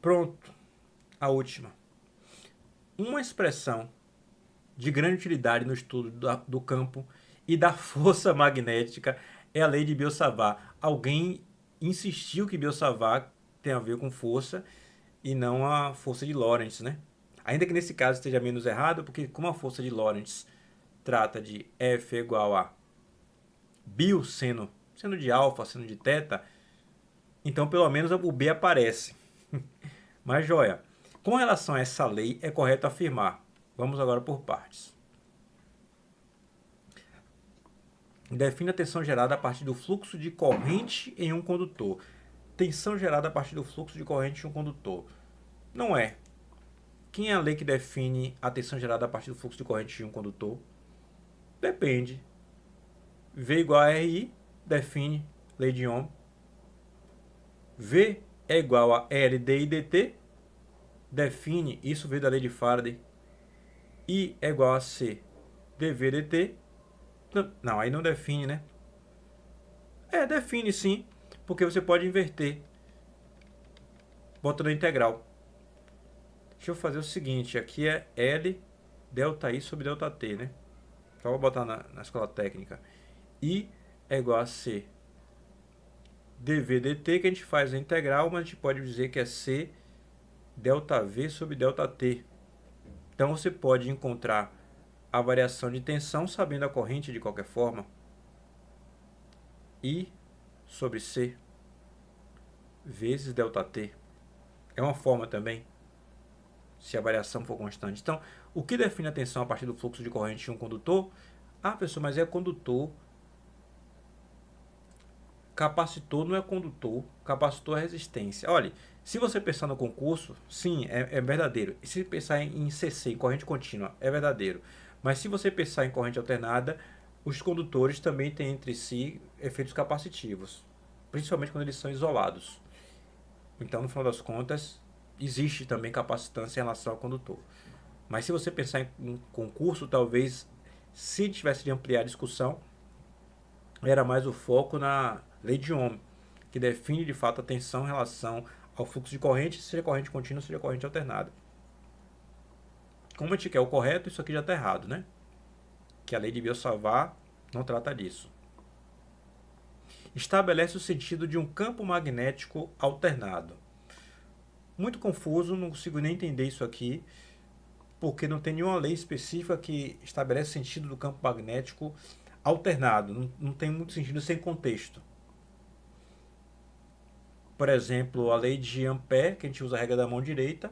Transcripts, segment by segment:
Pronto, a última. Uma expressão de grande utilidade no estudo do campo e da força magnética é a lei de Biot-Savart. Alguém insistiu que Biot-Savart tem a ver com força e não a força de Lorentz, né? Ainda que nesse caso esteja menos errado, porque como a força de Lorentz trata de F igual a Bio seno de alfa, seno de teta, então pelo menos o B aparece. Mas joia, com relação a essa lei é correto afirmar. Vamos agora por partes. Define a tensão gerada a partir do fluxo de corrente em um condutor. Tensão gerada a partir do fluxo de corrente em um condutor. Não é. Quem é a lei que define a tensão gerada a partir do fluxo de corrente em um condutor? Depende. V igual a RI define lei de Ohm. V é igual a L dI dt define, isso veio da lei de Faraday. I é igual a C dV dt. Não, aí não define, né? Define sim, porque você pode inverter botando a integral. Deixa eu fazer o seguinte, aqui é L delta I sobre delta T, né? Só vou botar na escola técnica. I é igual a C dV dt, que a gente faz a integral, mas a gente pode dizer que é C delta V sobre delta T. Então você pode encontrar a variação de tensão sabendo a corrente de qualquer forma. I sobre C vezes delta T. É uma forma também, se a variação for constante. Então, o que define a tensão a partir do fluxo de corrente de um condutor? Ah, professor, mas é condutor. Capacitor não é condutor, capacitor é resistência. Olha, se você pensar no concurso, sim, é verdadeiro. E se pensar em CC, em corrente contínua, é verdadeiro. Mas se você pensar em corrente alternada, os condutores também têm entre si efeitos capacitivos, principalmente quando eles são isolados. Então, no final das contas, existe também capacitância em relação ao condutor. Mas se você pensar em concurso, talvez, se tivesse de ampliar a discussão, era mais o foco na lei de Ohm, que define de fato a tensão em relação ao fluxo de corrente, seja corrente contínua, seja corrente alternada. Como a gente quer o correto, isso aqui já está errado, né? Que a lei de Biot-Savart não trata disso. Estabelece o sentido de um campo magnético alternado. Muito confuso, não consigo nem entender isso aqui, porque não tem nenhuma lei específica que estabelece o sentido do campo magnético alternado. Não tem muito sentido sem contexto. Por exemplo, a lei de Ampère, que a gente usa a regra da mão direita,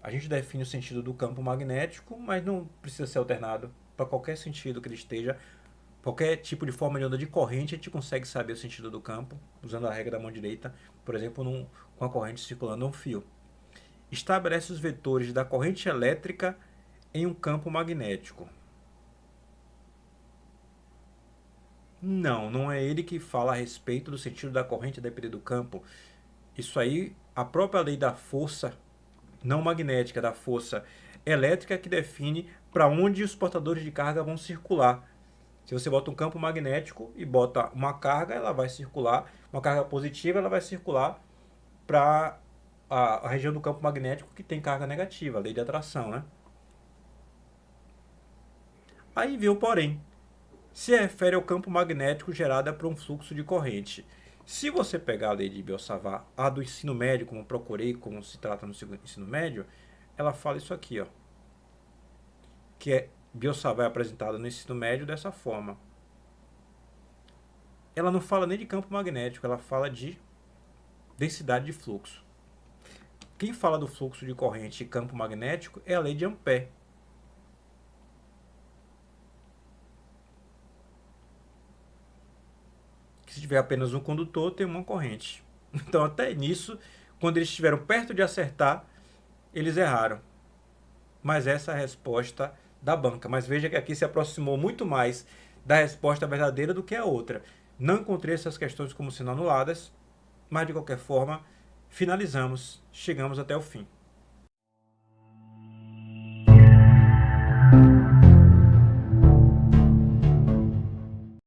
a gente define o sentido do campo magnético, mas não precisa ser alternado. Para qualquer sentido que ele esteja, qualquer tipo de forma de onda de corrente, a gente consegue saber o sentido do campo, usando a regra da mão direita, por exemplo, com a corrente circulando um fio. Estabelece os vetores da corrente elétrica em um campo magnético. Não é ele que fala a respeito do sentido da corrente a depender do campo. Isso aí, a própria lei da força não magnética, da força elétrica, que define para onde os portadores de carga vão circular. Se você bota um campo magnético e bota uma carga, ela vai circular, uma carga positiva, ela vai circular para a região do campo magnético que tem carga negativa, a lei de atração, né? Aí vem o porém. Se refere ao campo magnético gerado por um fluxo de corrente. Se você pegar a lei de Biot-Savart, a do ensino médio, como eu procurei, como se trata no ensino médio, ela fala isso aqui, ó, que é Biot-Savart apresentada no ensino médio dessa forma. Ela não fala nem de campo magnético, ela fala de densidade de fluxo. Quem fala do fluxo de corrente e campo magnético é a lei de Ampère. Se tiver apenas um condutor, tem uma corrente. Então, até nisso, quando eles estiveram perto de acertar, eles erraram. Mas essa é a resposta da banca. Mas veja que aqui se aproximou muito mais da resposta verdadeira do que a outra. Não encontrei essas questões como sendo anuladas, mas de qualquer forma, finalizamos, chegamos até o fim.